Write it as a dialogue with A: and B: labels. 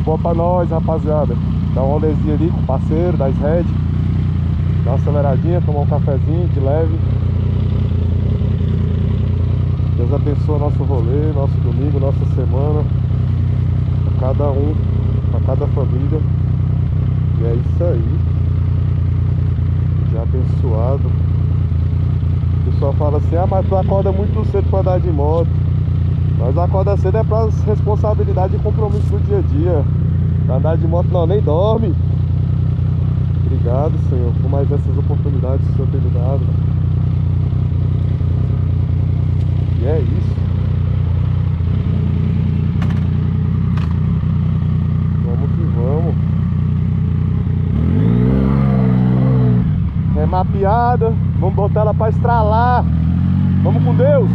A: Bom pra nós, rapaziada. Dá um rolezinho ali com o parceiro, dá as red. Dá uma aceleradinha, tomar um cafezinho de leve. Deus abençoe nosso rolê, nosso domingo, nossa semana. Pra cada um, pra cada família. E é isso aí. Já abençoado. O pessoal fala assim, ah, mas tu acorda muito cedo pra andar de moto. Nós acorda cedo é para as responsabilidades e compromissos do dia a dia. Pra andar de moto não, nem dorme. Obrigado, Senhor, por mais essas oportunidades que o Senhor tem me dado. E é isso. Vamos que vamos. Remapeada. Vamos botar ela pra estralar. Vamos com Deus.